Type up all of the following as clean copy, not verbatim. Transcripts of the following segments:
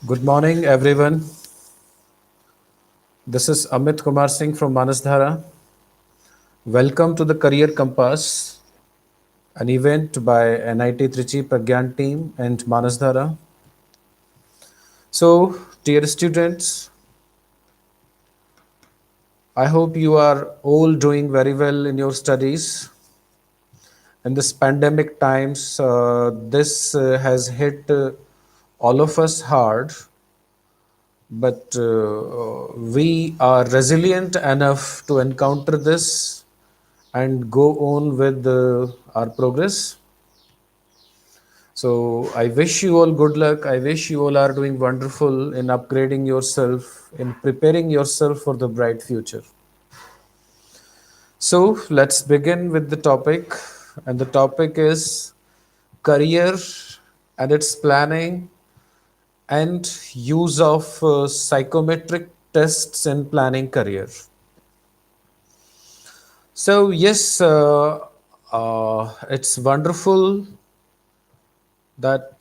Good morning, everyone. This is Amit Kumar Singh from Manasdhara. Welcome to the Career Compass, an event by NIT Trichy Pragyan team and Manasdhara. So, dear students, I hope you are all doing very well in your studies. In this pandemic times, this has hit all of us hard, but we are resilient enough to encounter this and go on with our progress. So I wish you all good luck. I wish you all are doing wonderful in upgrading yourself, in preparing yourself for the bright future. So let's begin with the topic. And the topic is career and its planning and use of psychometric tests in planning career. So, yes, it's wonderful that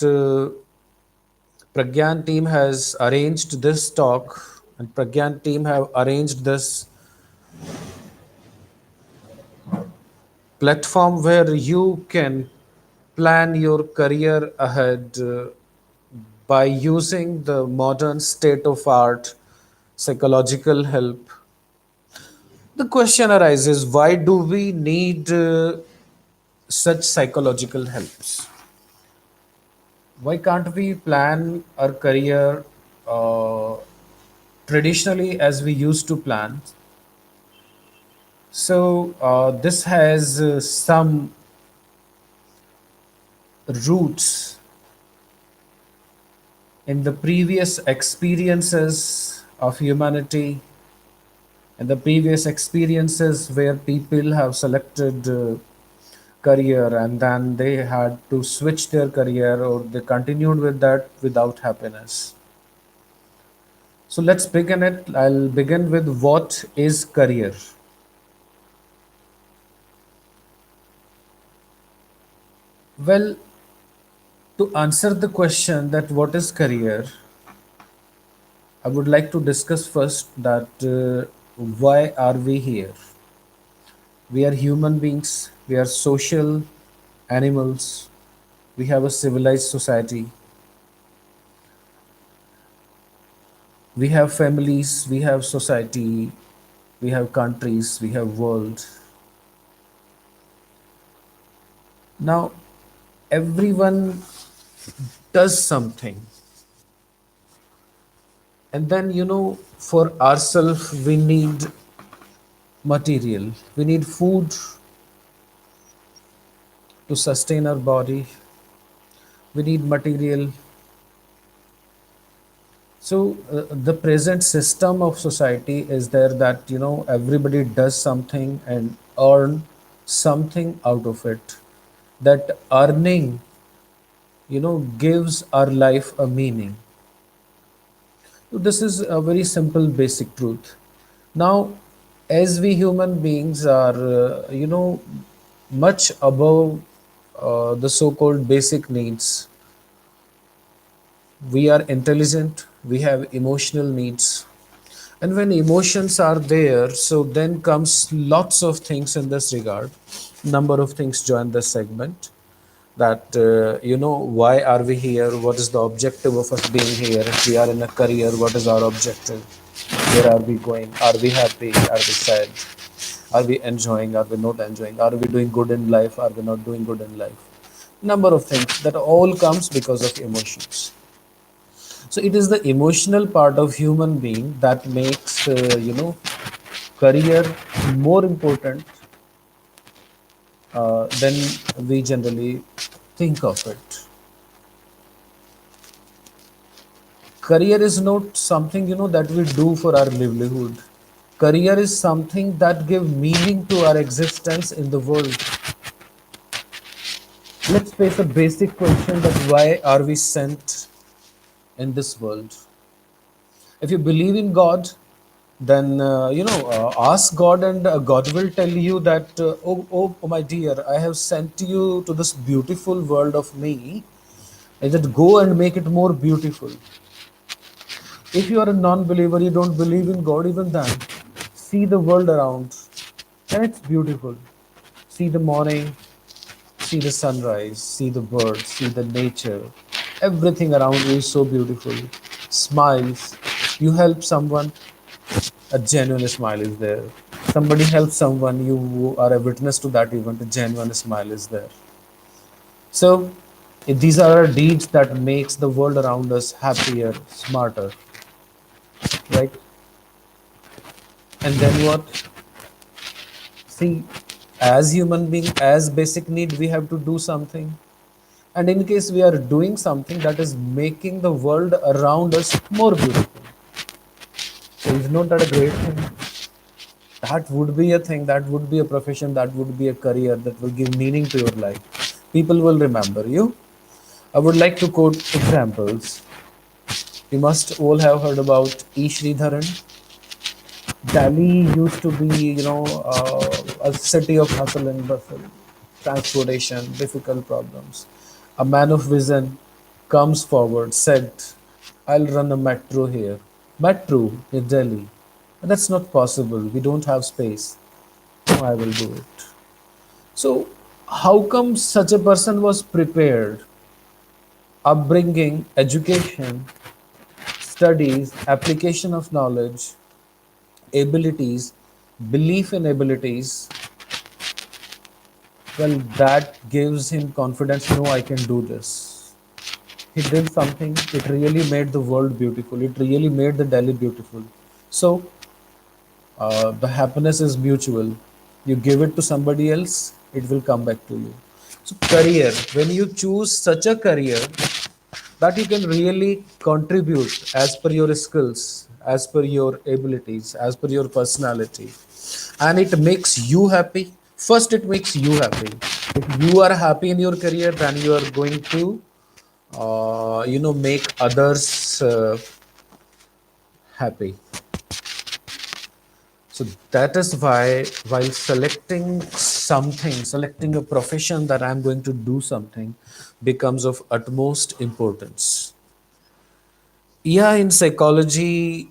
Pragyan team has arranged this talk and Pragyan team have arranged this platform where you can plan your career ahead by using the modern state of art psychological help. The question arises, why do we need such psychological helps? Why can't we plan our career uh, traditionally as we used to plan? So this has some roots in the previous experiences of humanity and the previous experiences where people have selected career and then they had to switch their career or they continued with that without happiness. So let's begin it. I'll begin with what is career. Well, to answer the question that what is career, I would like to discuss first that why are we here? We are human beings, we are social animals, we have a civilized society, we have families, we have society, we have countries, we have world. Now, everyone does something. And then, for ourselves, we need material. We need food to sustain our body. We need material. So the present system of society is there that everybody does something and earn something out of it. That earning gives our life a meaning. So this is a very simple basic truth. Now, as we human beings are much above the so-called basic needs, we are intelligent, we have emotional needs, and when emotions are there, so then comes lots of things in this regard. Number of things join this segment, that why are we here, what is the objective of us being here, if we are in a career, what is our objective, where are we going, are we happy, are we sad, are we enjoying, are we not enjoying, are we doing good in life, are we not doing good in life. Number of things that all comes because of emotions. So it is the emotional part of human being that makes career more important than we generally think of it. Career is not something that we do for our livelihood. Career is something that give meaning to our existence in the world. Let's face a basic question, that why are we sent in this world? If you believe in God, then ask God, and God will tell you that oh my dear, I have sent you to this beautiful world of me, and that go and make it more beautiful. If you are a non-believer, you don't believe in God, even then, see the world around, and it's beautiful. See the morning, see the sunrise, see the birds, see the nature. Everything around you is so beautiful. Smiles. You help someone, a genuine smile is there. Somebody helps someone, you are a witness to that event, a genuine smile is there. So these are deeds that makes the world around us happier, smarter, right? And then what? See, as human being, as basic need, we have to do something. And in case we are doing something that is making the world around us more beautiful, so is not that a great thing? That would be a thing, that would be a profession, that would be a career that will give meaning to your life. People will remember you. I would like to quote examples. You must all have heard about E. Sridharan. Delhi used to be, a city of hustle and bustle, transportation, difficult problems. A man of vision comes forward, said, I'll run a metro here. Metro in Delhi. And that's not possible. We don't have space. No, I will do it. So, how come such a person was prepared? Upbringing, education, studies, application of knowledge, abilities, belief in abilities, well, that gives him confidence. No, I can do this. He did something, it really made the world beautiful, it really made the Delhi beautiful. So, the happiness is mutual. You give it to somebody else, it will come back to you. So, career, when you choose such a career that you can really contribute as per your skills, as per your abilities, as per your personality, and it makes you happy. First, it makes you happy. If you are happy in your career, then you are going to, make others happy. So that is why, while selecting something, selecting a profession that I'm going to do something, becomes of utmost importance. Yeah, in psychology,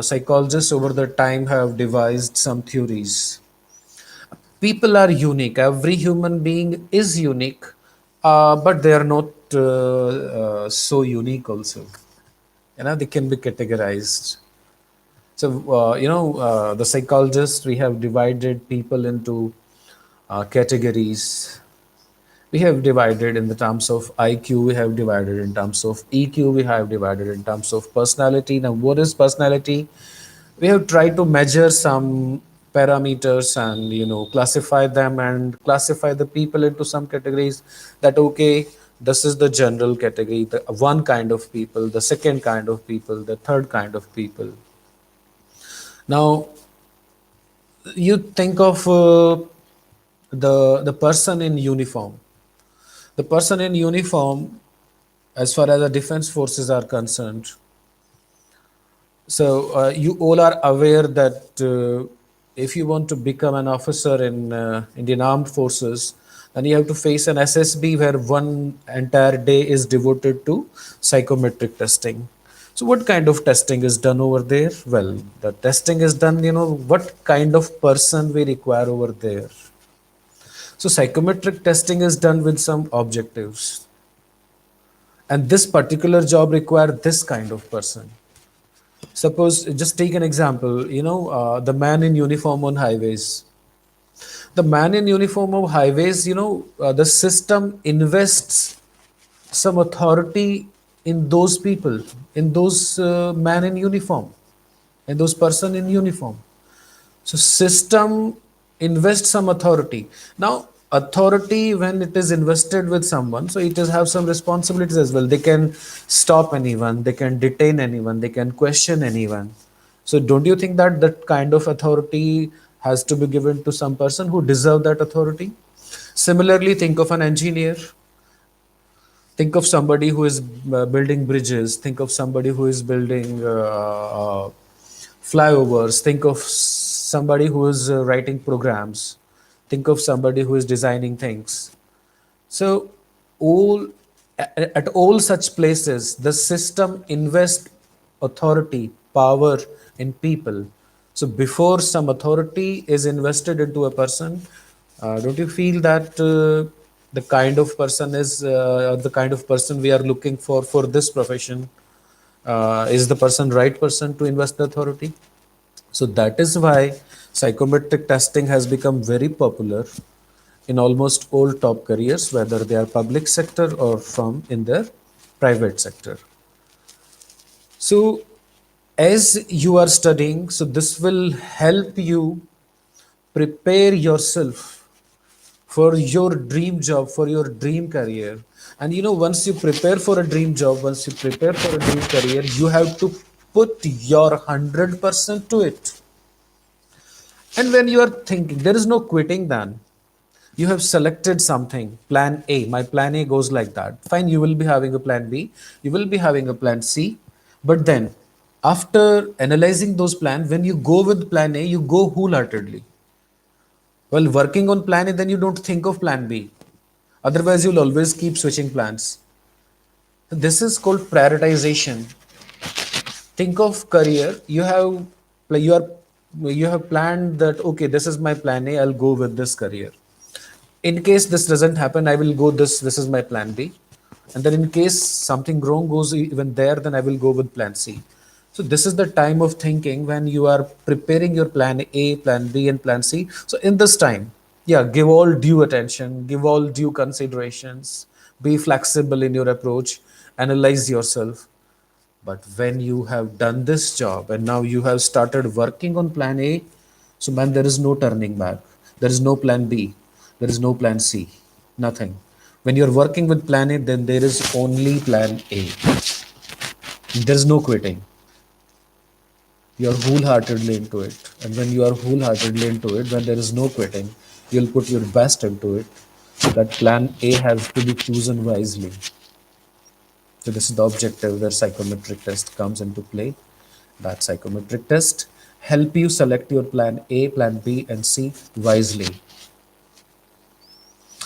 psychologists over the time have devised some theories. People are unique. Every human being is unique, but they are not so unique. Also, they can be categorized. So, the psychologists, we have divided people into categories. We have divided in the terms of IQ, we have divided in terms of EQ, we have divided in terms of personality. Now, what is personality? We have tried to measure some parameters and classify them and classify the people into some categories. That okay, this is the general category, the one kind of people, the second kind of people, the third kind of people. Now, you think of the person in uniform. The person in uniform, as far as the defense forces are concerned, so you all are aware that if you want to become an officer in Indian Armed Forces, then you have to face an SSB where one entire day is devoted to psychometric testing. So what kind of testing is done over there? Well, the testing is done, what kind of person we require over there. So psychometric testing is done with some objectives. And this particular job require this kind of person. Suppose, just take an example, the man in uniform on highways. The man in uniform of highways, the system invests some authority in those people, in those man in uniform, in those person in uniform. So system invests some authority. Now, authority, when it is invested with someone, so it is have some responsibilities as well. They can stop anyone, they can detain anyone, they can question anyone. So don't you think that that kind of authority has to be given to some person who deserve that authority? Similarly, think of an engineer. Think of somebody who is building bridges. Think of somebody who is building flyovers. Think of somebody who is writing programs. Think of somebody who is designing things. So, all at all such places, the system invests. authority, power in people. So before some authority is invested into a person, don't you feel that the kind of person is the kind of person we are looking for this profession is the person right person to invest the authority? So that is why psychometric testing has become very popular in almost all top careers, whether they are public sector or from in their private sector. So as you are studying, so this will help you prepare yourself for your dream job, for your dream career. And once you prepare for a dream job, once you prepare for a dream career, you have to put your 100% to it. And when you are thinking, there is no quitting then. You have selected something, plan A. My plan A goes like that. Fine, you will be having a plan B, you will be having a plan C. But then, after analyzing those plans, when you go with plan A, you go wholeheartedly. While working on plan A, then you don't think of plan B. Otherwise, you'll always keep switching plans. This is called prioritization. Think of career. You have planned that, okay, this is my plan A, I'll go with this career. In case this doesn't happen, I will go this is my plan B. And then in case something wrong goes even there, then I will go with plan C. So this is the time of thinking when you are preparing your plan A, plan B, and plan C. So in this time, yeah, give all due attention, give all due considerations, be flexible in your approach, analyze yourself. But when you have done this job and now you have started working on plan A, so man, there is no turning back. There is no plan B. There is no plan C. Nothing. When you're working with plan A, then there is only plan A. There is no quitting. You're wholeheartedly into it. And when you are wholeheartedly into it, when there is no quitting, you'll put your best into it. That plan A has to be chosen wisely. So this is the objective where psychometric test comes into play. That psychometric test help you select your plan A, plan B, and C wisely.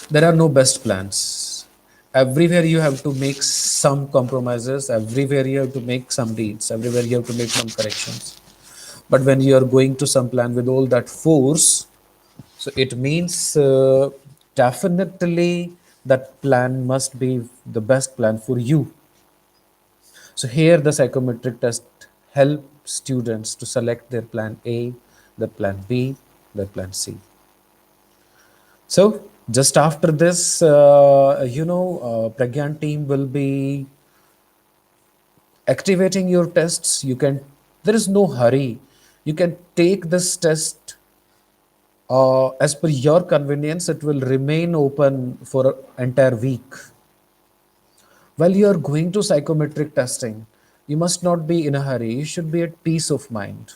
There are no best plans. Everywhere you have to make some compromises. Everywhere you have to make some deeds. Everywhere you have to make some corrections. But when you are going to some plan with all that force, so it means definitely that plan must be the best plan for you. So here the psychometric test help students to select their plan A, their plan B, their plan C. So just after this, Pragyan team will be activating your tests. There is no hurry. You can take this test as per your convenience. It will remain open for an entire week. While you are going to psychometric testing, you must not be in a hurry. You should be at peace of mind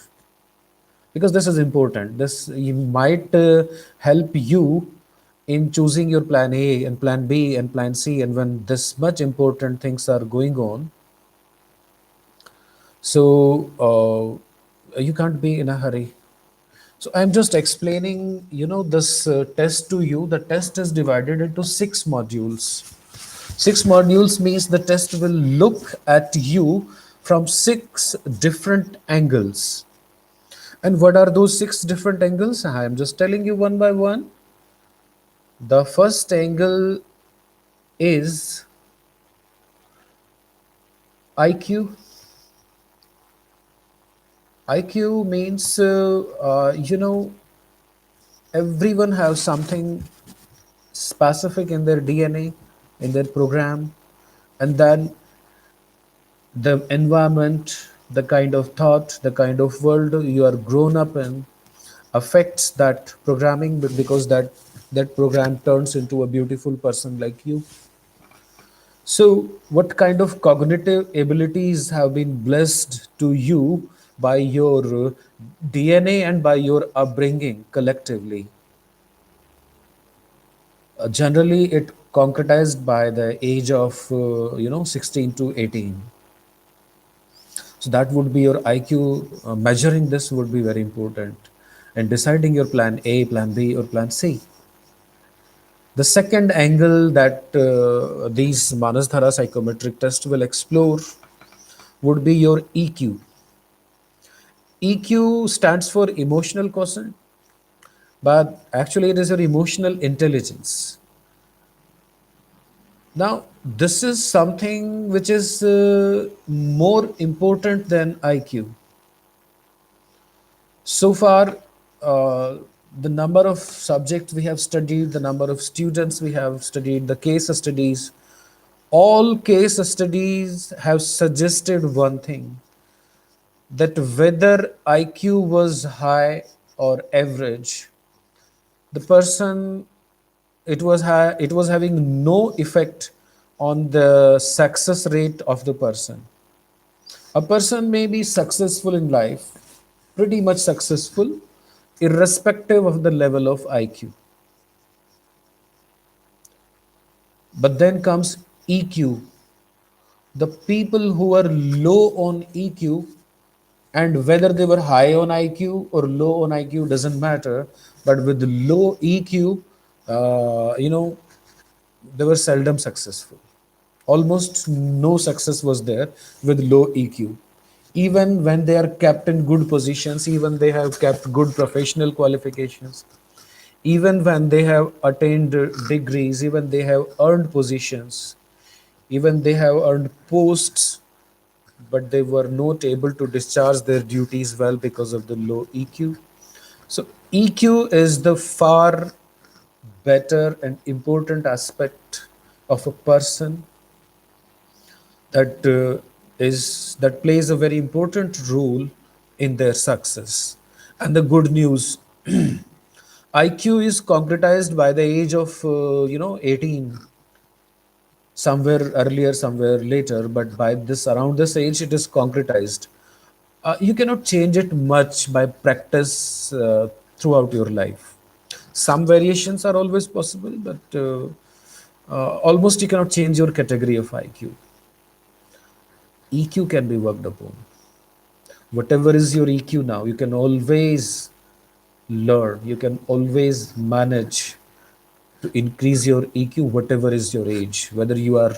because this is important. This might help you in choosing your plan A and plan B and plan C. And when this much important things are going on, so you can't be in a hurry. So I'm just explaining, this test to you. The test is divided into 6 modules. 6 modules means the test will look at you from 6 different angles. And what are those 6 different angles? I am just telling you one by one. The first angle is IQ. IQ means, everyone has something specific in their DNA, in their program, and then the environment, the kind of thought, the kind of world you are grown up in affects that programming because that program turns into a beautiful person like you. So what kind of cognitive abilities have been blessed to you by your DNA and by your upbringing collectively? Generally, it concretized by the age of 16 to 18. So that would be your IQ. Measuring this would be very important, and deciding your plan A, plan B, or plan C. The second angle that these Manasdhara psychometric tests will explore would be your EQ. EQ stands for emotional quotient, but actually it is your emotional intelligence. Now, this is something which is more important than IQ. So far, the number of subjects we have studied, the number of students we have studied, the case studies, all case studies have suggested one thing, that whether IQ was high or average, the person, it was having no effect on the success rate of the person. A person may be successful in life, pretty much successful, irrespective of the level of IQ. But then comes EQ. The people who are low on EQ, and whether they were high on IQ or low on IQ doesn't matter, but with low EQ, they were seldom successful. Almost no success was there with low EQ. Even when they are kept in good positions, even they have kept good professional qualifications, even when they have attained degrees, even they have earned positions, even they have earned posts, but they were not able to discharge their duties well because of the low EQ. So EQ is the far better and important aspect of a person that plays a very important role in their success. And the good news, IQ is concretized by the age of 18, somewhere earlier, somewhere later, but by this around this age, it is concretized. You cannot change it much by practice throughout your life. Some variations are always possible, but almost you cannot change your category of IQ. EQ can be worked upon. Whatever is your EQ now, you can always learn, you can always manage to increase your EQ, whatever is your age, whether you are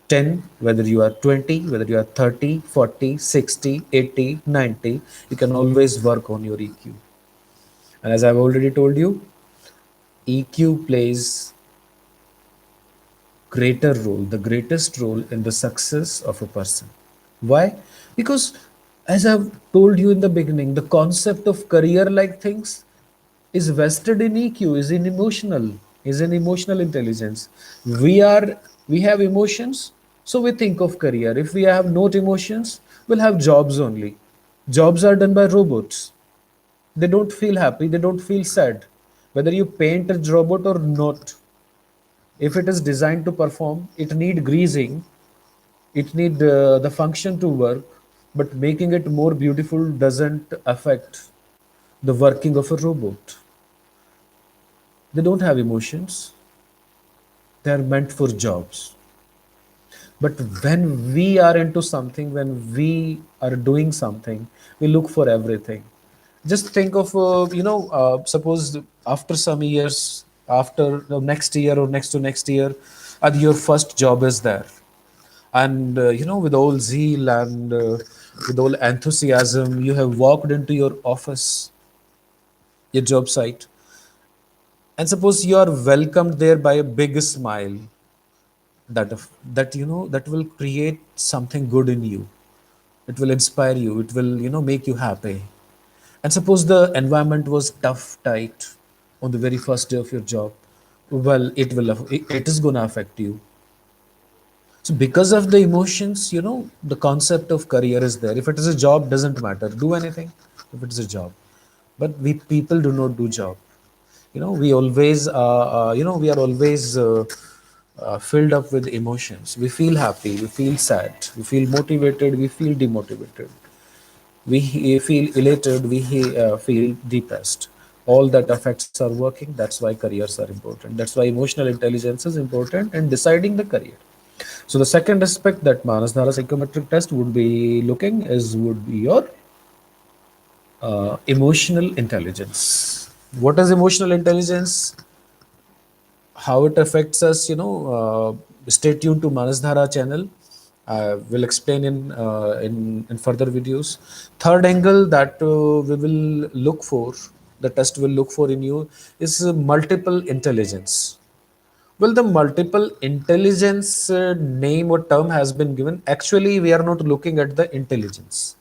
10, whether you are 20, whether you are 30, 40, 60, 80, 90, you can always work on your EQ. And as I've already told you, EQ plays greater role, the greatest role in the success of a person. Why? Because as I've told you in the beginning, the concept of career like things is vested in EQ, is in emotional intelligence. We have emotions, so we think of career. If we have not emotions, we'll have jobs only. Jobs are done by robots. They don't feel happy, they don't feel sad. Whether you paint a robot or not, if it is designed to perform, it need greasing, it need the function to work, but making it more beautiful doesn't affect the working of a robot. They don't have emotions, they are meant for jobs. But when we are into something, when we are doing something, we look for everything. Just think of suppose after some years, after the next year or next to next year, and your first job is there, and with all zeal and with all enthusiasm, you have walked into your office, your job site, and suppose you are welcomed there by a big smile, that will create something good in you. It will inspire you, it will make you happy. And suppose the environment was tough, tight on the very first day of your job, well, it is going to affect you. So because of the emotions, the concept of career is there. If it is a job, doesn't matter, do anything. If it is a job, but we people do not do job. We are always filled up with emotions. We feel happy, we feel sad, we feel motivated, we feel demotivated, we feel elated, we feel depressed. All that affects our working. That's why careers are important, that's why emotional intelligence is important in deciding the career. So the second aspect that Manasdhara psychometric test would be looking is would be your emotional intelligence. What is emotional intelligence? How it affects us? Stay tuned to Manasdhara channel. We'll explain in further videos. Third angle that we will look for, the test will look for in you, is multiple intelligence. Well, the multiple intelligence name or term has been given. Actually, we are not looking at the intelligence.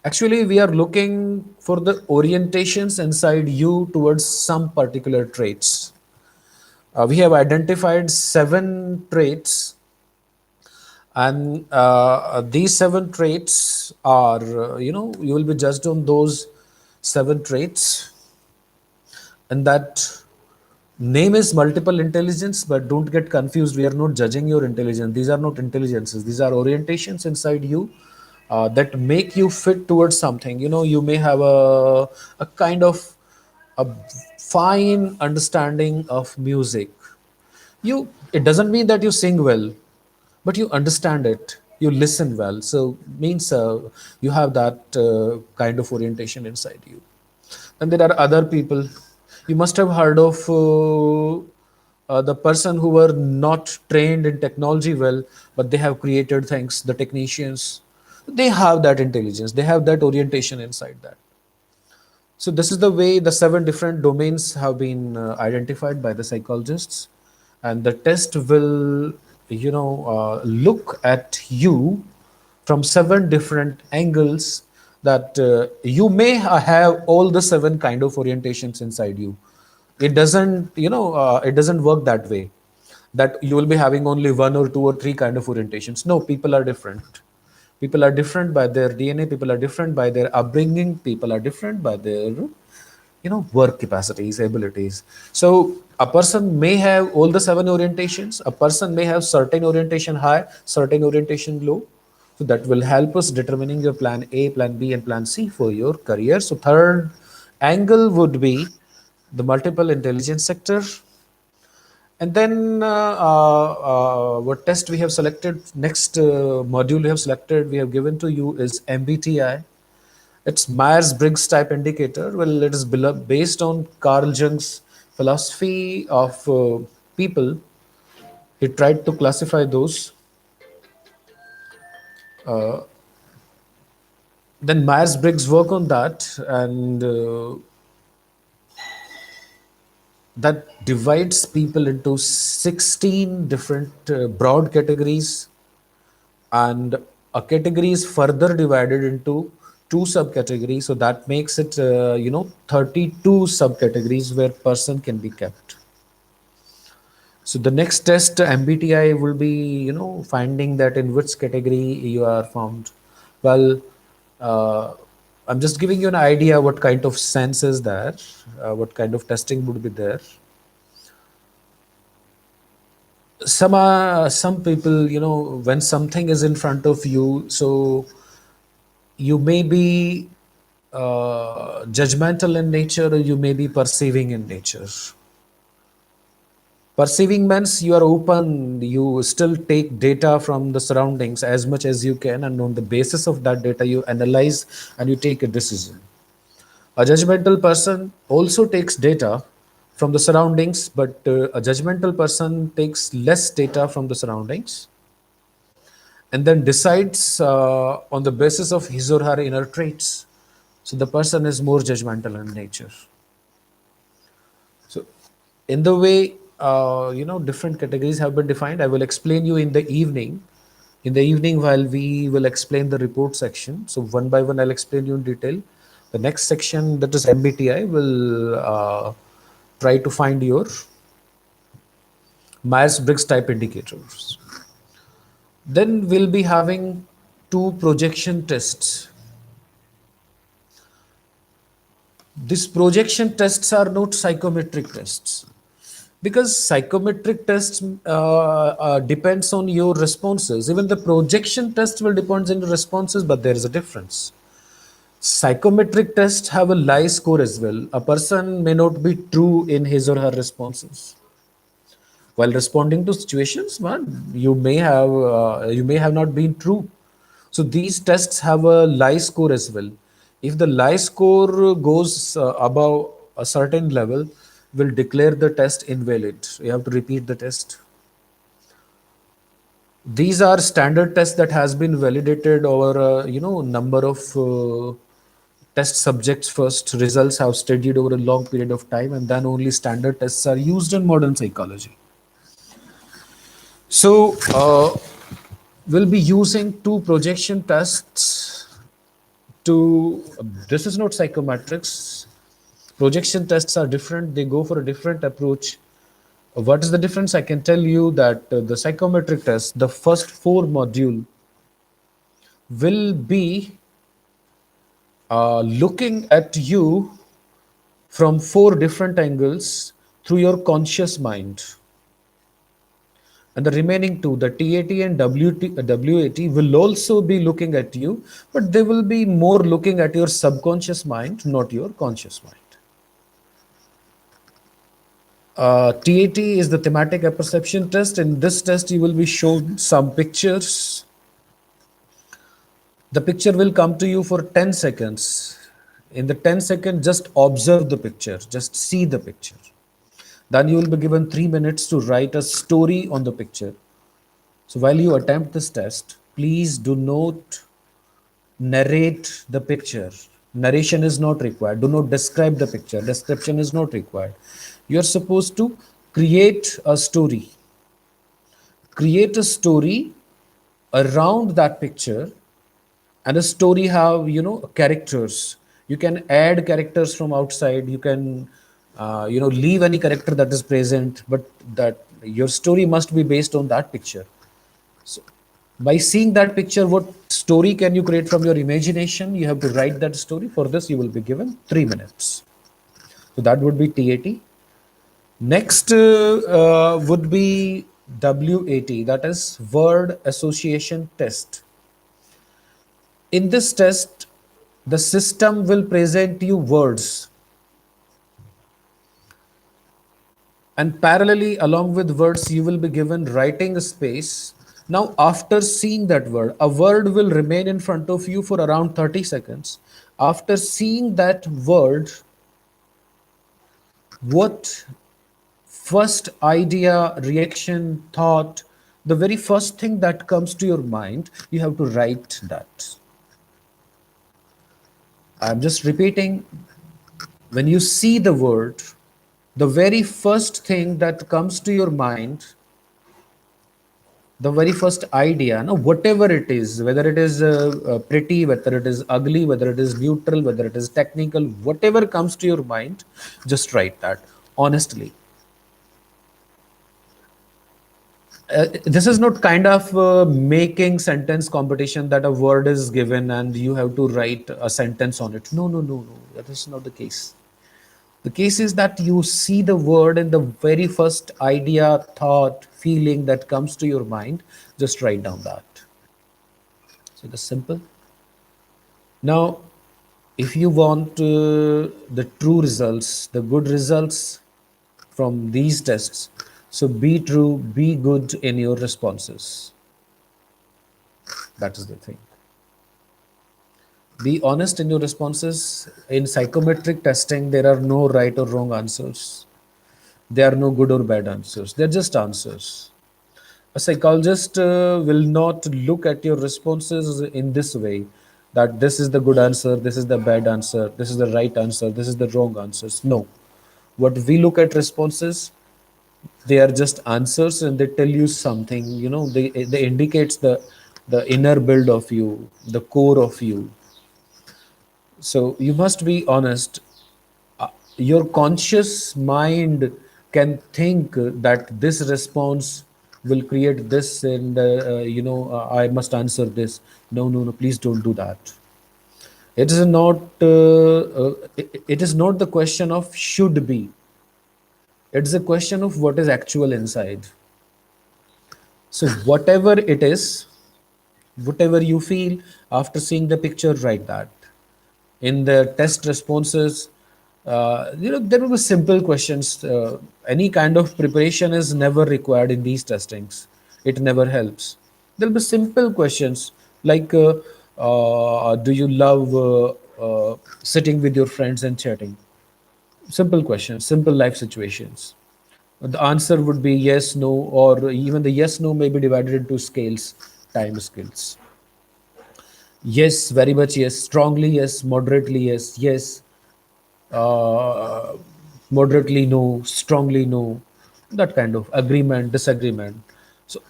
Actually, we are looking for the orientations inside you towards some particular traits. We have identified 7 traits, and these 7 traits are, you will be judged on those 7 traits, and that name is multiple intelligence. But don't get confused, we are not judging your intelligence. These are not intelligences, these are orientations inside you that make you fit towards something. You may have a kind of a fine understanding of music. It doesn't mean that you sing well, but you understand it, you listen well, so means you have that kind of orientation inside you. And there are other people. You must have heard of the person who were not trained in technology well, but they have created things, the technicians. They have that intelligence, they have that orientation inside that. So this is the way the 7 different domains have been identified by the psychologists, and the test will, look at you from 7 different angles. That you may have all the 7 kind of orientations inside you. It doesn't work that way. That you will be having only 1 or 2 or 3 kind of orientations. No, people are different. People are different by their DNA. People are different by their upbringing. People are different by their, work capacities, abilities. So a person may have all the 7 orientations. A person may have certain orientation high, certain orientation low. So that will help us determining your plan A, plan B, and plan C for your career. So third angle would be the multiple intelligence sector. And then what test we have selected, next module we have selected, we have given to you is MBTI. It's Myers-Briggs type indicator. Well, it is based on Carl Jung's philosophy of people. He tried to classify those. Then Myers-Briggs work on that, and that divides people into 16 different broad categories, and a category is further divided into 2 subcategories. So that makes it 32 subcategories where person can be kept. So the next test, MBTI, will be finding that in which category you are found. Well, uh, I'm just giving you an idea what kind of sense is there, what kind of testing would be there. Some people, when something is in front of you, so you may be judgmental in nature, or you may be perceiving in nature. Perceiving means you are open, you still take data from the surroundings as much as you can, and on the basis of that data, you analyze and you take a decision. A judgmental person also takes data from the surroundings, but a judgmental person takes less data from the surroundings and then decides on the basis of his or her inner traits. So the person is more judgmental in nature. So, in the way, different categories have been defined. I will explain you in the evening. In the evening, while we will explain the report section, so one by one, I'll explain you in detail. The next section, that is MBTI, will try to find your Myers-Briggs type indicators. Then we'll be having 2 projection tests. These projection tests are not psychometric tests, because psychometric tests depends on your responses. Even the projection test will depend on your responses, but there is a difference. Psychometric tests have a lie score as well. A person may not be true in his or her responses while responding to situations. Man, you may have not been true. So these tests have a lie score as well. If the lie score goes above a certain level, will declare the test invalid. You have to repeat the test. These are standard tests that has been validated over number of test subjects first. Results have studied over a long period of time, and then only standard tests are used in modern psychology. So we'll be using two projection tests to, this is not psychometrics. Projection tests are different, they go for a different approach. What is the difference? I can tell you that the psychometric test, the first four module will be looking at you from four different angles through your conscious mind. And the remaining two, the TAT and WAT, will also be looking at you, but they will be more looking at your subconscious mind, not your conscious mind. TAT is the thematic apperception test. In this test, you will be shown some pictures. The picture will come to you for 10 seconds. In the 10 seconds, just observe the picture, just see the picture. Then you will be given 3 minutes to write a story on the picture. So while you attempt this test, please do not narrate the picture. Narration is not required. Do not describe the picture. Description is not required. You are supposed to create a story. Create a story around that picture, and a story have characters. You can add characters from outside. You can leave any character that is present, but that your story must be based on that picture. So by seeing that picture, what story can you create from your imagination? You have to write that story. For this, you will be given 3 minutes. So that would be TAT. Next would be WAT, that is word association test. In this test, the system will present you words, and parallelly along with words you will be given writing space. Now after seeing that word, a word will remain in front of you for around 30 seconds. After seeing that word, what first idea, reaction, thought, the very first thing that comes to your mind, you have to write that. I'm just repeating. When you see the word, the very first thing that comes to your mind, the very first idea, no, whatever it is, whether it is pretty, whether it is ugly, whether it is neutral, whether it is technical, whatever comes to your mind, just write that honestly. This is not kind of making sentence competition that a word is given and you have to write a sentence on it. No, no, no, no. That is not the case. The case is that you see the word and the very first idea, thought, feeling that comes to your mind, just write down that. So that's simple. Now, if you want the true results, the good results from these tests, so be true, be good in your responses. That is the thing. Be honest in your responses. In psychometric testing, there are no right or wrong answers. There are no good or bad answers. They're just answers. A psychologist will not look at your responses in this way, that this is the good answer, this is the bad answer, this is the right answer, this is the wrong answers. No. What we look at responses, they are just answers and they tell you something, they indicates the inner build of you, the core of you. So you must be honest. Your conscious mind can think that this response will create this, and I must answer this. No, no, no, please don't do that. It is not it is not the question of should be. It's a question of what is actual inside. So whatever it is, whatever you feel after seeing the picture, write that. In the test responses, there will be simple questions. Any kind of preparation is never required in these testings. It never helps. There will be simple questions like, do you love sitting with your friends and chatting? Simple questions, simple life situations. The answer would be yes, no, or even the yes, no may be divided into scales, time scales. Yes, very much yes, strongly yes, moderately yes, yes, uh, moderately no, strongly no, that kind of agreement, disagreement. So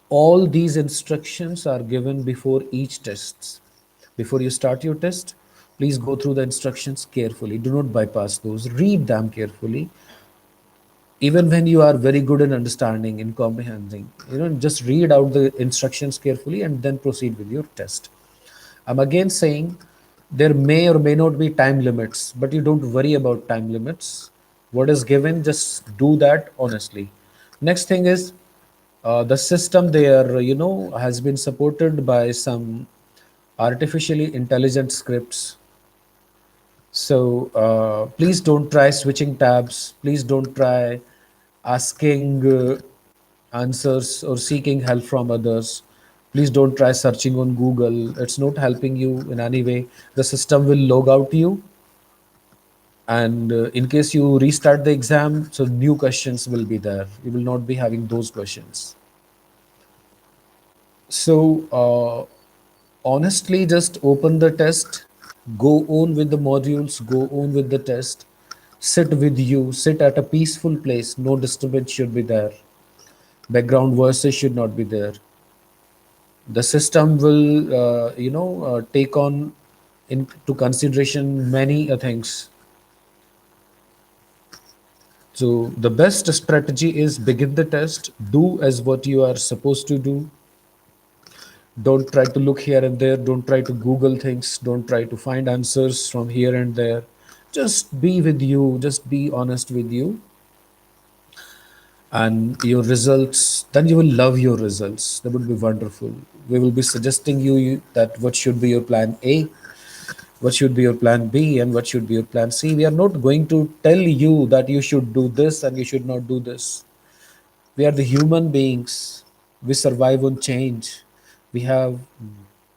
all these instructions are given before each test. Before you start your test, please go through the instructions carefully. Do not bypass those. Read them carefully. Even when you are very good in understanding, in comprehending, just read out the instructions carefully and then proceed with your test. I'm again saying there may or may not be time limits, but you don't worry about time limits. What is given, just do that honestly. Next thing is the system there, has been supported by some artificially intelligent scripts. So please don't try switching tabs. Please don't try asking answers or seeking help from others. Please don't try searching on Google. It's not helping you in any way. The system will log out you, and in case you restart the exam, so new questions will be there. You will not be having those questions. So honestly, just open the test, go on with the modules, go on with the test, sit with you, sit at a peaceful place. No disturbance should be there. Background voices should not be there. The system will take on into consideration many things. So the best strategy is begin the test, do as what you are supposed to do. Don't try to look here and there, don't try to Google things, don't try to find answers from here and there. Just be with you, just be honest with you, and your results, then you will love your results. That would be wonderful. We will be suggesting you that what should be your plan A, what should be your plan B, and what should be your plan C. We are not going to tell you that you should do this and you should not do this. We are the human beings. We survive on change. We have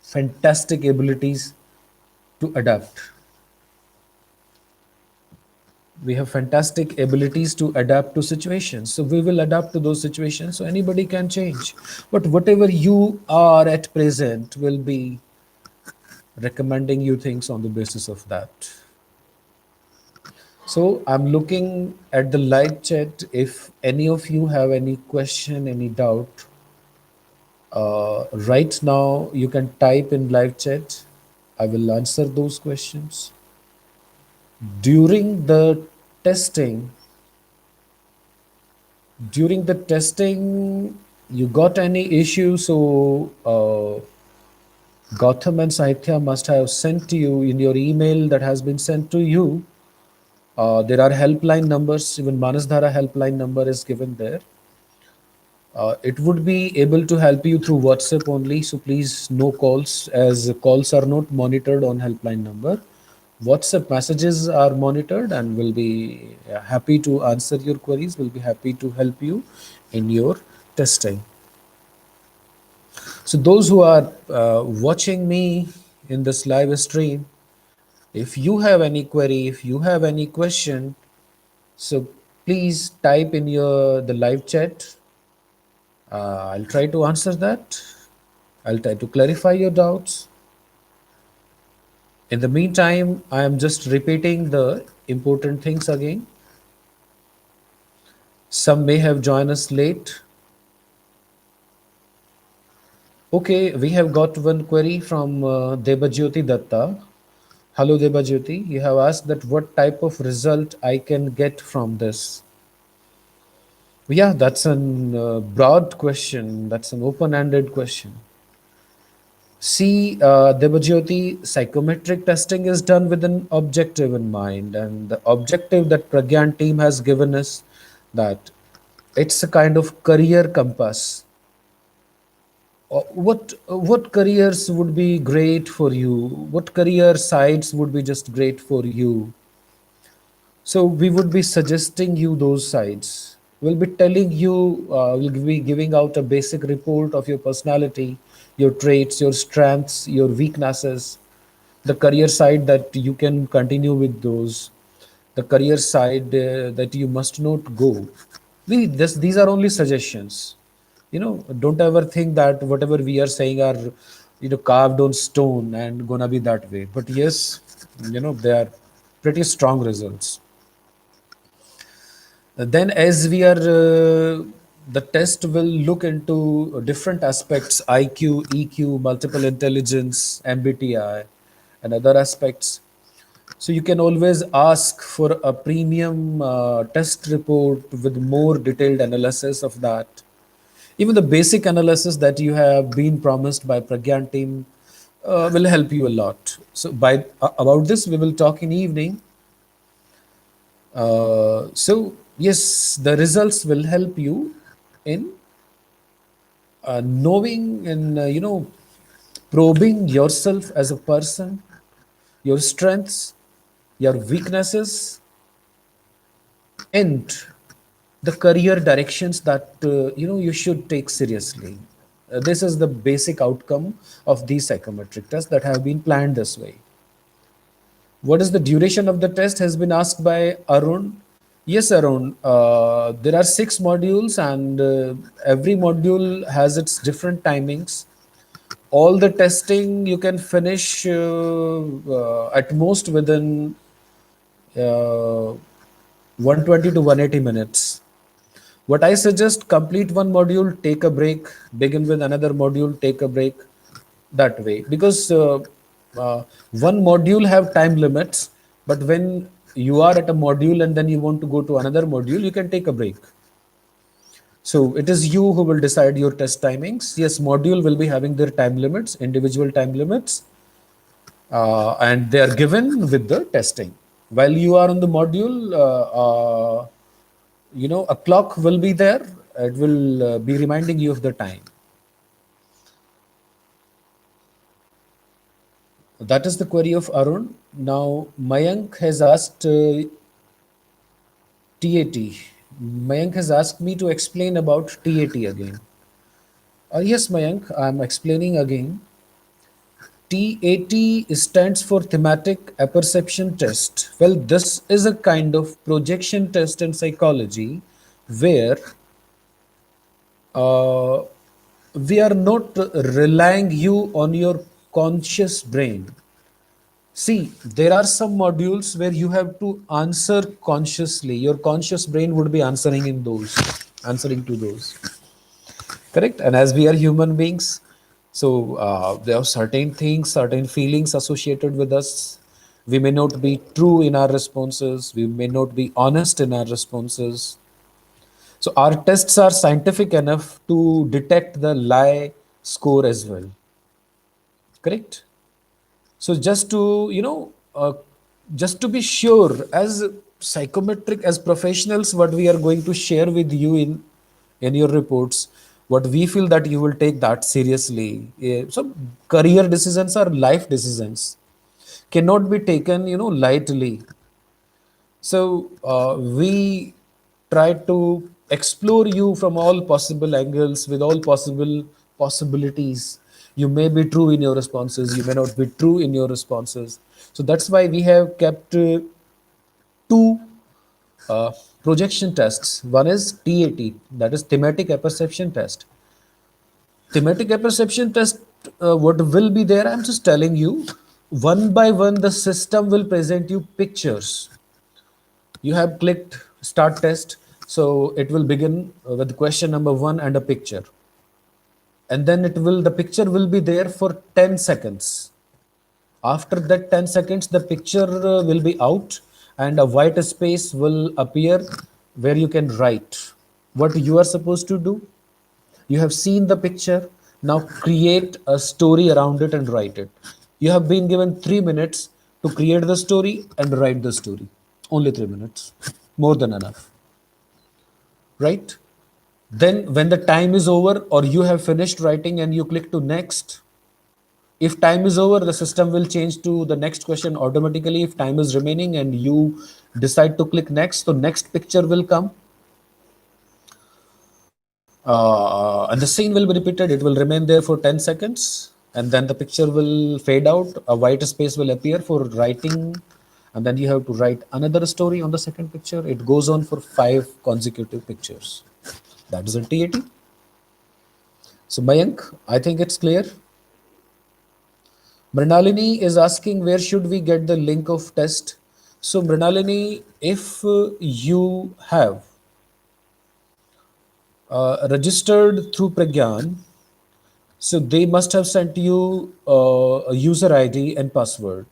fantastic abilities to adapt. We have fantastic abilities to adapt to situations. So we will adapt to those situations. So anybody can change. But whatever you are at present will be recommending you things on the basis of that. So I'm looking at the live chat. If any of you have any question, any doubt, right now you can type in live chat. I will answer those questions. During the testing, during the testing, you got any issue? So Gautam and Sahitya must have sent to you in your email that has been sent to you. There are helpline numbers. Even Manasdhara helpline number is given there. It would be able to help you through WhatsApp only. So please, no calls, as calls are not monitored on helpline number. WhatsApp messages are monitored and will be happy to answer your queries, will be happy to help you in your testing. So those who are watching me in this live stream, if you have any query, if you have any question, so please type in the live chat. I'll try to answer that. I'll try to clarify your doubts. In the meantime, I am just repeating the important things again. Some may have joined us late. Okay, we have got one query from Debajyoti Datta. Hello Debajyoti, you have asked that what type of result I can get from this. Yeah, that's a broad question. That's an open-ended question. See, Debajyoti, psychometric testing is done with an objective in mind, and the objective that Pragyan team has given us, that it's a kind of career compass. What careers would be great for you? What career sides would be just great for you? So we would be suggesting you those sides. We'll be telling you, we'll be giving out a basic report of your personality, your traits, your strengths, your weaknesses, the career side that you can continue with those. the career side that you must not go. These are only suggestions. Don't ever think that whatever we are saying are, carved on stone and gonna be that way. But yes, they are pretty strong results. Then, as we are, the test will look into different aspects: IQ, EQ, multiple intelligence, MBTI, and other aspects. So you can always ask for a premium test report with more detailed analysis of that. Even the basic analysis that you have been promised by Pragyan team will help you a lot. So about this, we will talk in evening. So yes, the results will help you in knowing and probing yourself as a person, your strengths, your weaknesses, and the career directions that you should take seriously. This is the basic outcome of these psychometric tests that have been planned this way. What is the duration of the test has been asked by Arun. Yes, Arun. There are 6 modules, and every module has its different timings. All the testing you can finish at most within 120 to 180 minutes. What I suggest: complete one module, take a break, begin with another module, take a break, that way. Because uh, one module have time limits, but when you are at a module and then you want to go to another module, you can take a break. So it is you who will decide your test timings. Yes, module will be having their time limits, individual time limits, and they are given with the testing. While you are on the module, a clock will be there. It will be reminding you of the time. That is the query of Arun. Now, Mayank has asked TAT. Mayank has asked me to explain about TAT again. Yes, Mayank, I'm explaining again. TAT stands for Thematic Apperception Test. Well, this is a kind of projection test in psychology where uh, we are not relying you on your conscious brain. See, there are some modules where you have to answer consciously. Your conscious brain would be answering to those. Correct? And as we are human beings, so there are certain things, certain feelings associated with us. We may not be true in our responses. We may not be honest in our responses. So our tests are scientific enough to detect the lie score as well. Correct? So just to be sure, as psychometric, as professionals, what we are going to share with you in your reports, what we feel that you will take that seriously. So career decisions are life decisions, cannot be taken lightly. So we try to explore you from all possible angles with all possible possibilities. You may be true in your responses, you may not be true in your responses. So that's why we have kept two uh, projection tests. One is TAT, that is thematic apperception test. Thematic apperception test, what will be there? I'm just telling you. One by one, the system will present you pictures. You have clicked start test, so it will begin with question number 1 and a picture, and then the picture will be there for 10 seconds. After that 10 seconds, the picture will be out, and a white space will appear where you can write what you are supposed to do. You have seen the picture. Now create a story around it and write it. You have been given 3 minutes to create the story and write the story. Only 3 minutes. More than enough. Right? Then, when the time is over or you have finished writing and you click to next, if time is over, the system will change to the next question automatically. If time is remaining and you decide to click next, so next picture will come. And the scene will be repeated. It will remain there for 10 seconds, and then the picture will fade out. A white space will appear for writing And then you have to write another story on the second picture. It goes on for 5 consecutive pictures. That is a TAT. So Mayank, I think it's clear. Mrinalini is asking where should we get the link of test. So Mrinalini, if you have registered through Pragyan, so they must have sent you a user ID and password.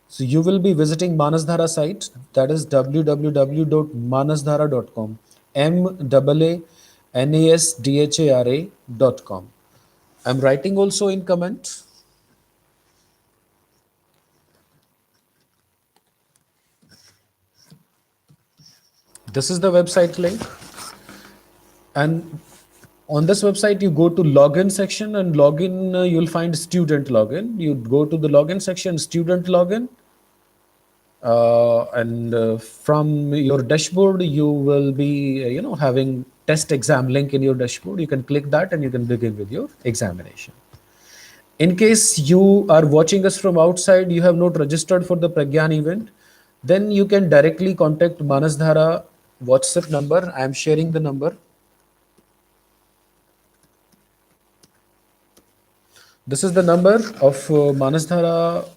So you will be visiting Manasdhara site, that is www.manasdhara.com, MAANASDHARA.com. I'm writing also in comment. This is the website link. And on this website, you go to login section, and login, you'll find student login. You go to the login section, student login. And from your dashboard, you will be, having test exam link in your dashboard. You can click that and you can begin with your examination. In case you are watching us from outside, you have not registered for the Pragyan event, then you can directly contact Manasdhara WhatsApp number. I am sharing the number. This is the number of Manasdhara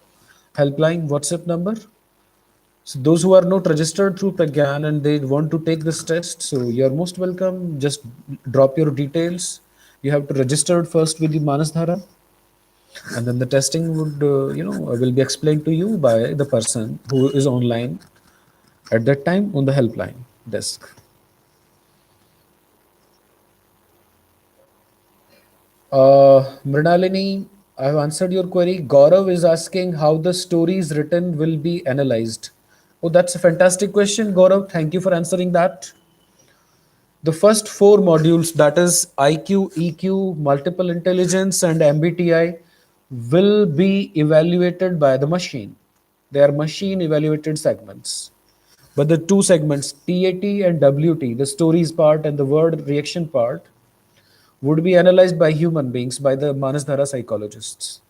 helpline WhatsApp number. So those who are not registered through Pragyan and they want to take this test, so you are most welcome. Just drop your details. You have to register first with the Manasdhara, and then the testing would, will be explained to you by the person who is online at that time on the helpline desk. Mrinalini, I have answered your query. Gaurav is asking how the stories written will be analyzed. Oh, that's a fantastic question, Gaurav. Thank you for answering that. The first 4 modules, that is IQ, EQ, multiple intelligence, and MBTI, will be evaluated by the machine. They are machine evaluated segments. But the 2 segments, TAT and WT, the stories part and the word reaction part, would be analyzed by human beings, by the Manasdhara psychologists.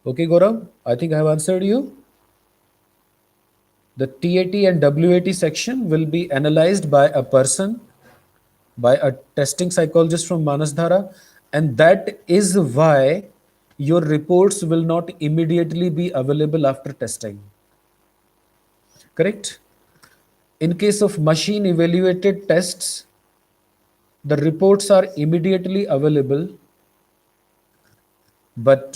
Okay, Gaurav, I think I have answered you. The TAT and WAT section will be analyzed by a person, by a testing psychologist from Manasdhara, and that is why your reports will not immediately be available after testing. Correct? In case of machine evaluated tests, the reports are immediately available, but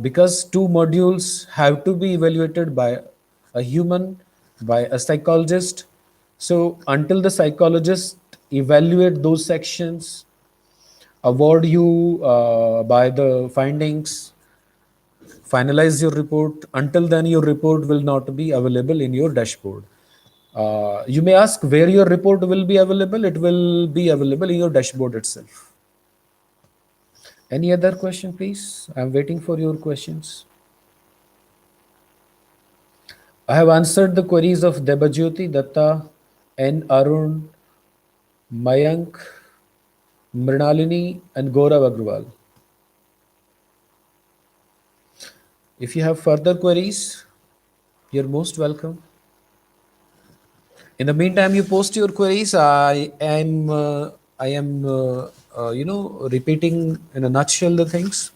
because 2 modules have to be evaluated by a human, by a psychologist, so until the psychologist evaluate those sections, award you by the findings, finalize your report, until then your report will not be available in your dashboard. You may ask where your report will be available. It will be available in your dashboard itself. Any other question, please? I'm waiting for your questions. I have answered the queries of Debajyoti, Datta, N. Arun, Mayank, Mrinalini, and Gaurav Agrawal. If you have further queries, you're most welcome. In the meantime, you post your queries. I am repeating in a nutshell the things.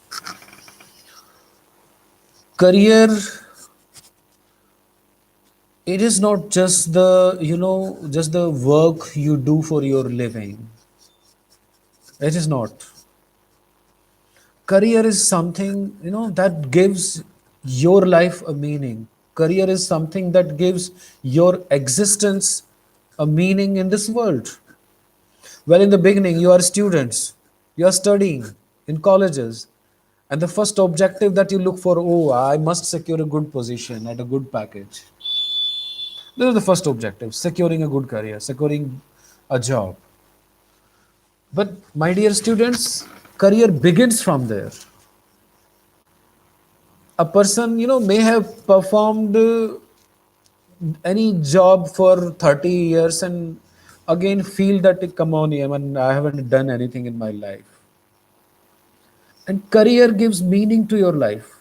Career, it is not just the work you do for your living. It is not. Career is something, that gives your life a meaning. Career is something that gives your existence a meaning in this world. Well, in the beginning, you are students, you are studying in colleges, and the first objective that you look for, oh, I must secure a good position at a good package. This is the first objective, securing a good career, securing a job. But my dear students, career begins from there. A person, may have performed any job for 30 years and again feel that, come on, I haven't done anything in my life. And career gives meaning to your life.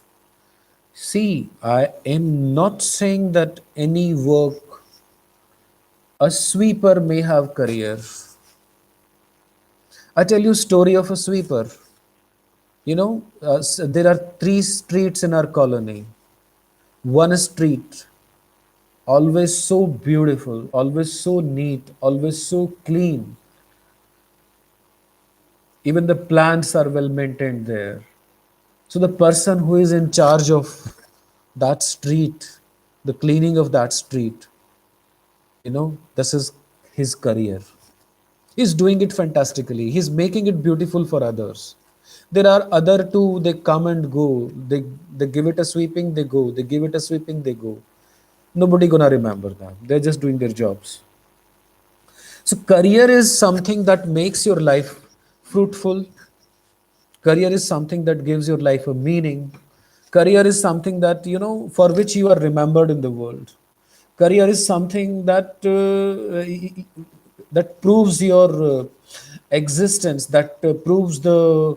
See, I am not saying that any work a sweeper may have career. I tell you story of a sweeper. There are three streets in our colony. One street, always so beautiful, always so neat, always so clean. Even the plants are well maintained there. So the person who is in charge of that street, the cleaning of that street, this is his career. He's doing it fantastically. He's making it beautiful for others. There are other two, they come and go. They give it a sweeping, they go. They give it a sweeping, they go. Nobody gonna remember them. They're just doing their jobs. So career is something that makes your life fruitful. Career is something that gives your life a meaning. Career is something that, for which you are remembered in the world. Career is something that proves your existence, that proves the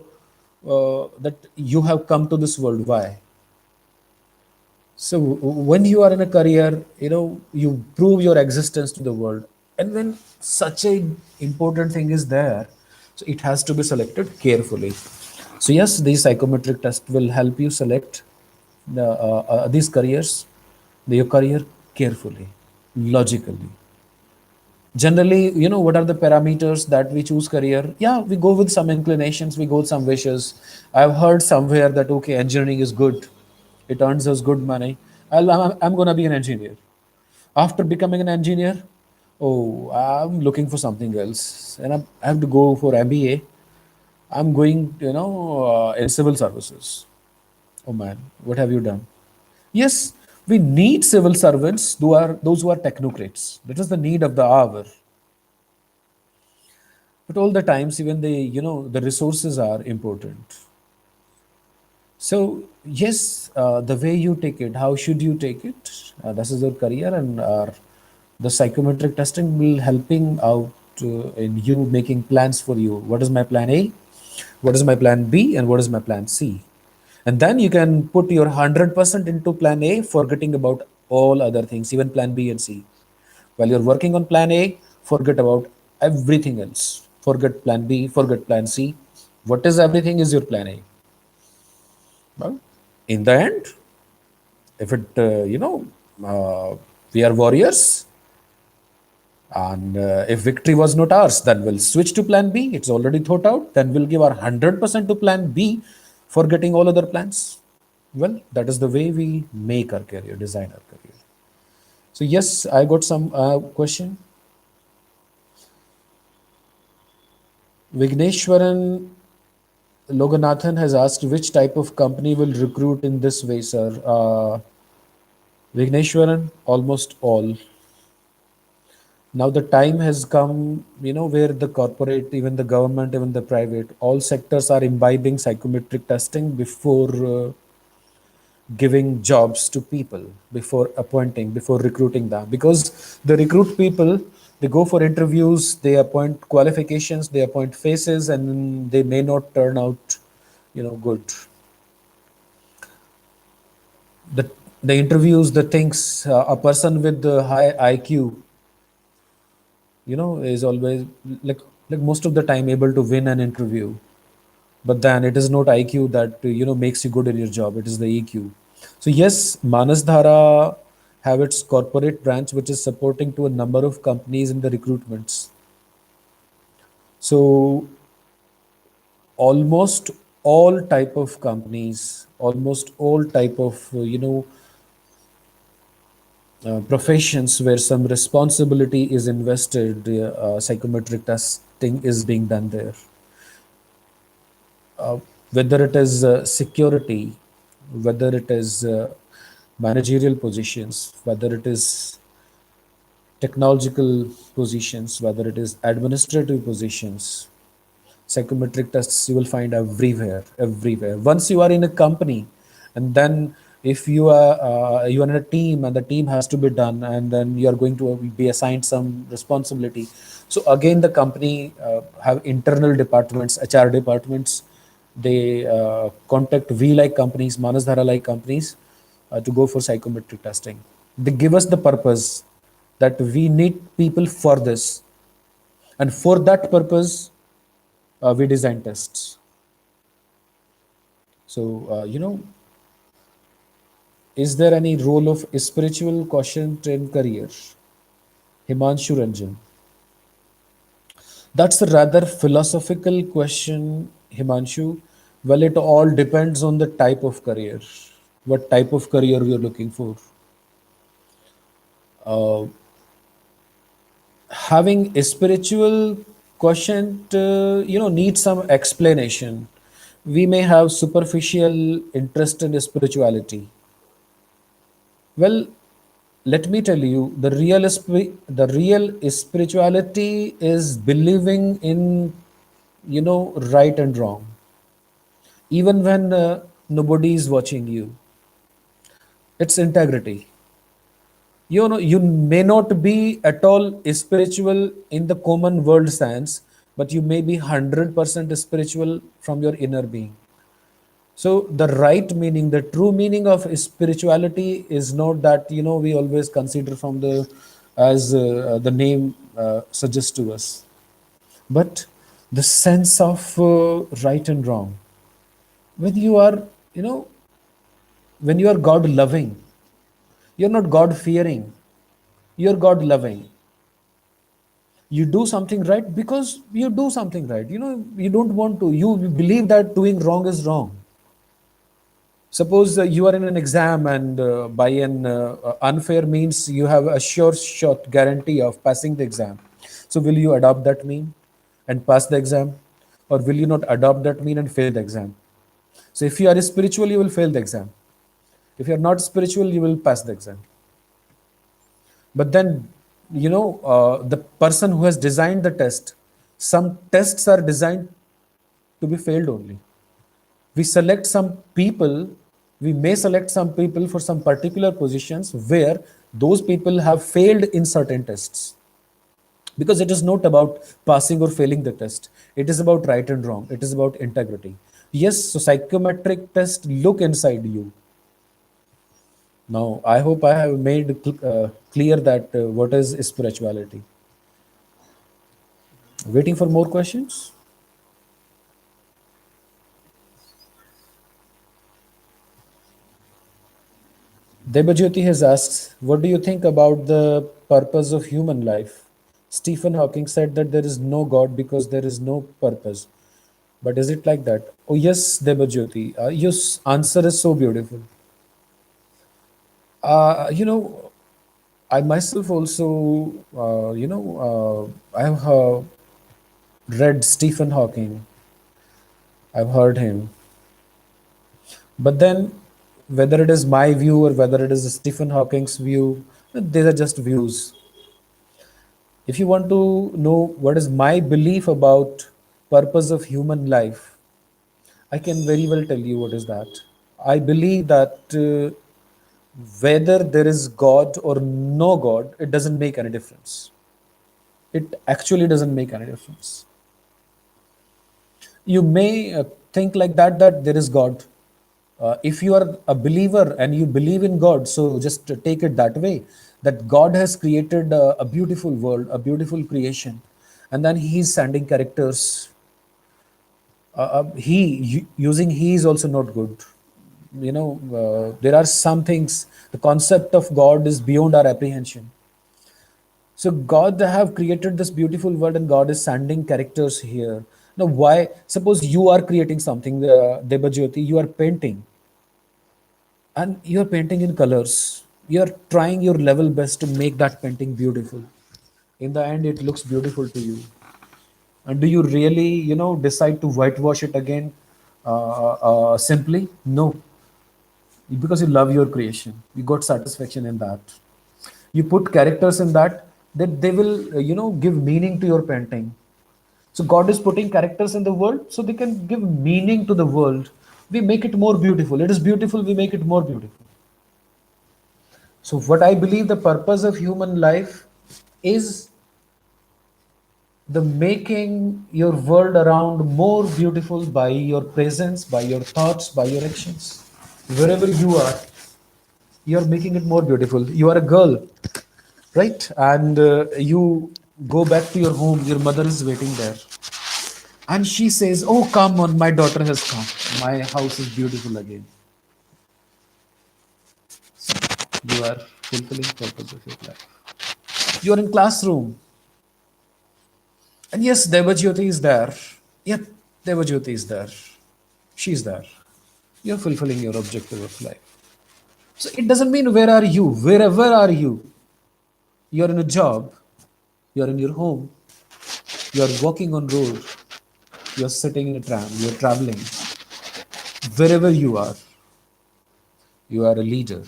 that you have come to this world. Why? So when you are in a career, you prove your existence to the world. And when such a important thing is there, so it has to be selected carefully. So yes, these psychometric tests will help you select these careers, your career carefully, logically. Generally, what are the parameters that we choose career? Yeah, we go with some inclinations, we go with some wishes. I've heard somewhere that okay, engineering is good, it earns us good money. I'm going to be an engineer. After becoming an engineer, oh, I'm looking for something else, and I have to go for MBA. I'm going, in civil services. Oh man, what have you done? Yes, we need civil servants those who are technocrats. That is the need of the hour. But all the times, even the resources are important. So yes, the way you take it, how should you take it? This is your career, and the psychometric testing will helping out in you making plans for you. What is my plan A? What is my plan B? And what is my plan C? And then you can put your 100% into plan A, forgetting about all other things, even plan B and C. While you're working on plan A, forget about everything else. Forget plan B, forget plan C. What is everything is your plan A. Well, in the end, if it, we are warriors, and if victory was not ours, then we'll switch to plan B. It's already thought out. Then we'll give our 100% to plan B, forgetting all other plans. Well, that is the way we make our career, design our career. So, yes, I got some question. Vigneshwaran Loganathan has asked which type of company will recruit in this way, sir. Vigneshwaran, almost all. Now the time has come, where the corporate, even the government, even the private, all sectors are imbibing psychometric testing before giving jobs to people, before appointing, before recruiting them. Because the recruit people, they go for interviews, they appoint qualifications, they appoint faces, and they may not turn out, good. The the interviews, the things, a person with the high IQ, is always like most of the time able to win an interview. But then it is not IQ that makes you good in your job. It is the EQ. So yes, Manasdhara have its corporate branch which is supporting to a number of companies in the recruitments. So almost all type of companies, almost all type of professions where some responsibility is invested, psychometric testing is being done there. Whether it is security, whether it is managerial positions, whether it is technological positions, whether it is administrative positions, psychometric tests you will find everywhere, everywhere. Once you are in a company, and then if you are in a team, and the team has to be done, and then you are going to be assigned some responsibility. So again, the company have internal departments, HR departments. They contact V like companies, Manasdhara like companies, to go for psychometric testing. They give us the purpose that we need people for this, and for that purpose, we design tests. So, is there any role of spiritual quotient in career? Himanshu Ranjan. That's a rather philosophical question, Himanshu. Well, it all depends on the type of career, what type of career you're looking for. Uh, Having a spiritual quotient, needs some explanation. We may have superficial interest in spirituality. Well, let me tell you, the real spirituality is believing in, right and wrong, even when nobody is watching you. It's integrity. You may not be at all spiritual in the common world sense, but you may be 100% spiritual from your inner being. So the right meaning, the true meaning of spirituality is not that we always consider from the as the name suggests to us, but the sense of right and wrong. When you are, you know, when you are God loving, you're not God fearing, you're God loving. You do something right because you do something right. You don't want to. You believe that doing wrong is wrong. Suppose you are in an exam and by an unfair means you have a sure shot guarantee of passing the exam. So will you adopt that mean and pass the exam, or will you not adopt that mean and fail the exam? So if you are spiritual, you will fail the exam. If you are not spiritual, you will pass the exam. But then, the person who has designed the test, some tests are designed to be failed only. We select some people, we may select some people for some particular positions where those people have failed in certain tests. Because it is not about passing or failing the test. It is about right and wrong. It is about integrity. Yes, so psychometric test look inside you. Now, I hope I have made clear that what is spirituality. Waiting for more questions? Debajyoti has asked, what do you think about the purpose of human life? Stephen Hawking said that there is no God because there is no purpose. But is it like that? Oh, yes, Debajyoti. Your answer is so beautiful. Uh, you know, I myself also, I have read Stephen Hawking. I've heard him. But then, whether it is my view or whether it is Stephen Hawking's view, these are just views. If you want to know what is my belief about purpose of human life, I can very well tell you what is that. I believe that whether there is God or no God, it doesn't make any difference. It actually doesn't make any difference. You may think like that there is God. If you are a believer and you believe in God, so just take it that way, that God has created a beautiful world, a beautiful creation, and then He is sending characters. Using He is also not good. There are some things. The concept of God is beyond our apprehension. So God have created this beautiful world, and God is sending characters here. Now, why? Suppose you are creating something, Debajyoti, you are painting, and you are painting in colors. You are trying your level best to make that painting beautiful. In the end, it looks beautiful to you. And do you really, decide to whitewash it again simply? No, because you love your creation. You got satisfaction in that. You put characters in that they will give meaning to your painting. So God is putting characters in the world so they can give meaning to the world. We make it more beautiful. It is beautiful, we make it more beautiful. So what I believe the purpose of human life is the making your world around more beautiful by your presence, by your thoughts, by your actions, wherever you are. You're making it more beautiful. You are a girl, right? And you go back to your home, your mother is waiting there. And she says, "Oh, come on, my daughter has come. My house is beautiful again." You are fulfilling purpose of your life. You are in classroom. And yes, Devajyoti is there. Yet Devajyoti is there. She's there. You're fulfilling your objective of life. So it doesn't mean where are you, wherever are you. You're in a job, you're in your home, you're walking on road, you're sitting in a tram, you're traveling. Wherever you are a leader,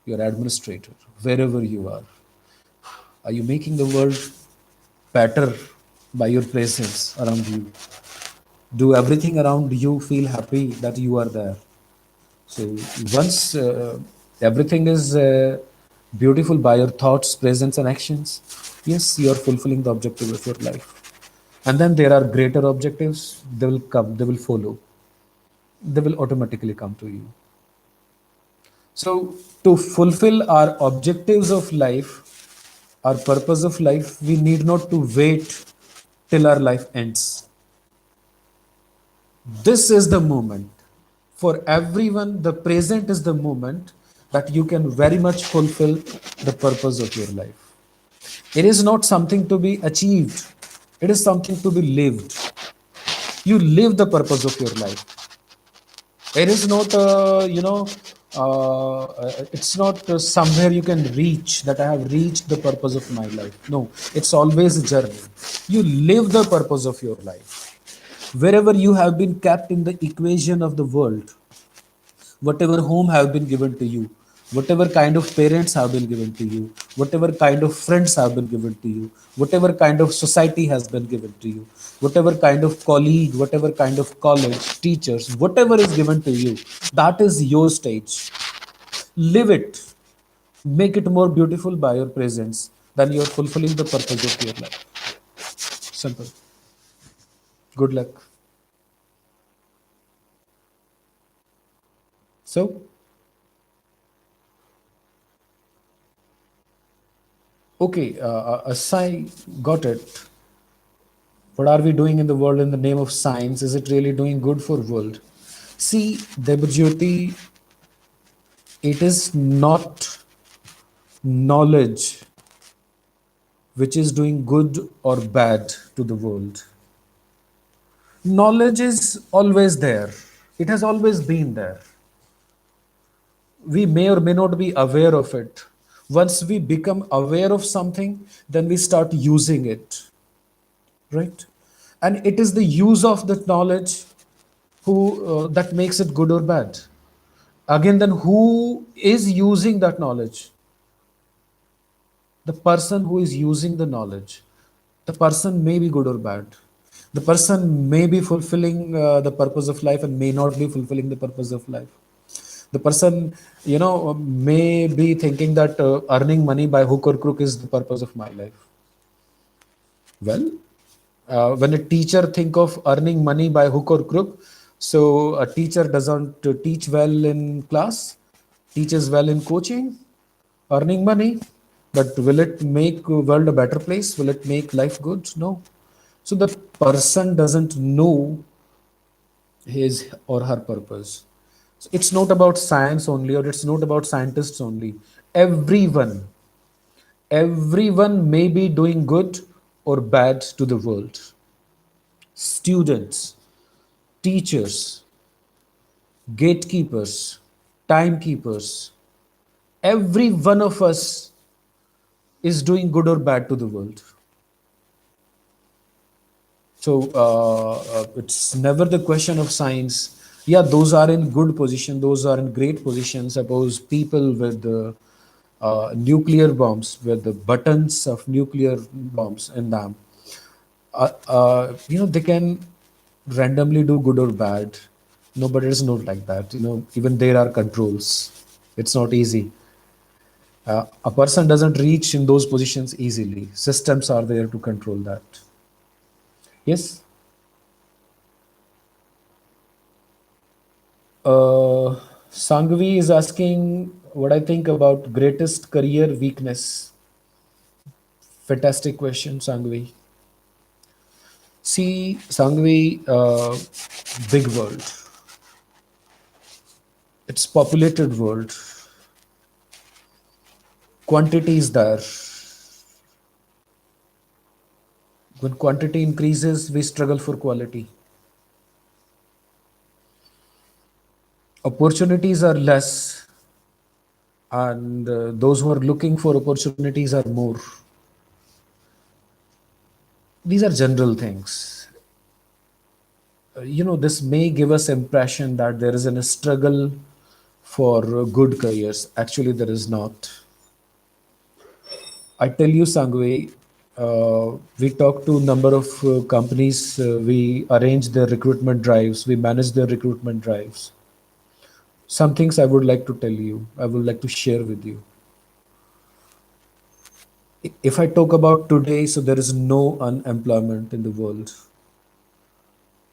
you're an administrator, wherever you are you making the world better by your presence around you? Do everything around you feel happy that you are there? So once everything is beautiful by your thoughts, presence, and actions, yes, you are fulfilling the objective of your life. And then there are greater objectives. They will come. They will follow. They will automatically come to you. So to fulfill our objectives of life, our purpose of life, we need not to wait till our life ends. This is the moment. For everyone, the present is the moment that you can very much fulfill the purpose of your life. It is not something to be achieved, it is something to be lived. You live the purpose of your life. It is not, it's not somewhere you can reach that I have reached the purpose of my life. No, it's always a journey. You live the purpose of your life. Wherever you have been kept in the equation of the world, whatever home have been given to you, whatever kind of parents have been given to you, whatever kind of friends have been given to you, whatever kind of society has been given to you, whatever kind of colleague, whatever kind of college, teachers, whatever is given to you, that is your stage. Live it, make it more beautiful by your presence, then you are fulfilling the purpose of your life. Simple. Good luck. So, okay, Asai got it. What are we doing in the world in the name of science? Is it really doing good for world? See, Debajyoti, it is not knowledge which is doing good or bad to the world. Knowledge is always there. It has always been there. We may or may not be aware of it. Once we become aware of something, then we start using it, right? And it is the use of that knowledge who that makes it good or bad. Again, then who is using that knowledge? The person who is using the knowledge. The person may be good or bad. The person may be fulfilling the purpose of life and may not be fulfilling the purpose of life. The person, may be thinking that earning money by hook or crook is the purpose of my life. Well, when a teacher think of earning money by hook or crook, so a teacher doesn't teach well in class, teaches well in coaching, earning money, but will it make world a better place? Will it make life good? No. So the person doesn't know his or her purpose. So it's not about science only, or it's not about scientists only. Everyone, everyone may be doing good or bad to the world. Students, teachers, gatekeepers, timekeepers, every one of us is doing good or bad to the world. So it's never the question of science. Yeah, those are in good position. Those are in great position. Suppose people with the nuclear bombs, with the buttons of nuclear bombs in them, they can randomly do good or bad. No, but it's not like that. Even there are controls. It's not easy. A person doesn't reach in those positions easily. Systems are there to control that. Yes. Sangvi is asking, what I think about greatest career weakness. Fantastic question, Sangvi. See, Sangvi, big world. It's populated world. Quantity is there. When quantity increases, we struggle for quality. Opportunities are less, and those who are looking for opportunities are more. These are general things. This may give us impression that there is a struggle for good careers. Actually, there is not. I tell you, Sangwe, we talk to a number of companies. We arrange their recruitment drives. We manage their recruitment drives. Some things I would like to tell you. I would like to share with you. If I talk about today, so there is no unemployment in the world.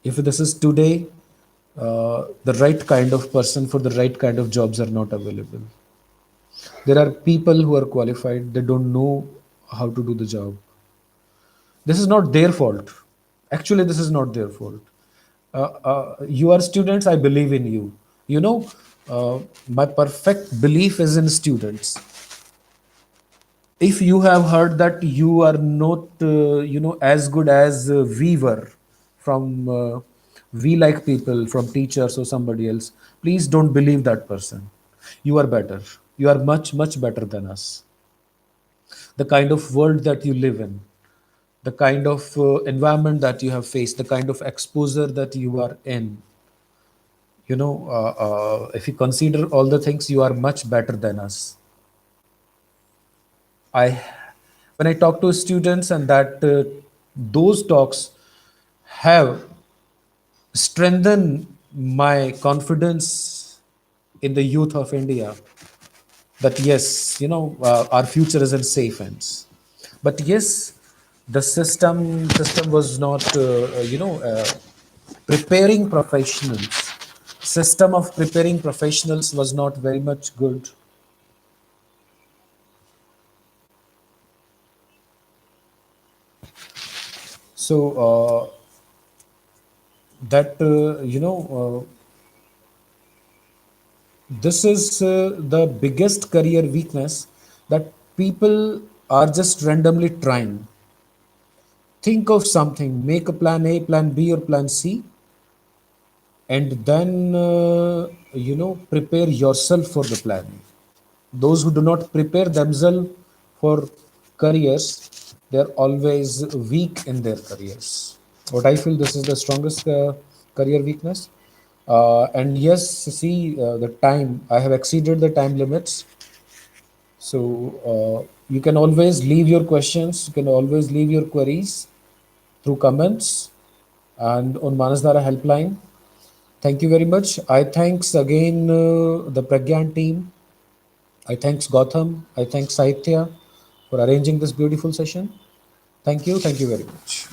If this is today, the right kind of person for the right kind of jobs are not available. There are people who are qualified, they don't know how to do the job. This is not their fault. Actually, this is not their fault. You are students, I believe in you. You know, my perfect belief is in students. If you have heard that you are not as good as we were from we like people from teachers or somebody else, please don't believe that person. You are better. You are much much better than us. The kind of world that you live in, the kind of environment that you have faced, the kind of exposure that you are in, if you consider all the things, you are much better than us. I When I talk to students, and that those talks have strengthened my confidence in the youth of India, that yes, our future is in safe hands. But yes, the system was not preparing professionals. System of preparing professionals was not very much good. So that this is the biggest career weakness, that people are just randomly trying. Think of something, make a plan A, plan B, or plan C, and then prepare yourself for the plan. Those who do not prepare themselves for careers, they are always weak in their careers. What I feel, this is the strongest career weakness. And yes, see, the time, I have exceeded the time limits. So you can always leave your questions, you can always leave your queries through comments and on Manasdara helpline. Thank you very much. I thanks again the Pragyan team. I thanks Gotham. I thanks Sahitya for arranging this beautiful session. Thank you. Thank you very much.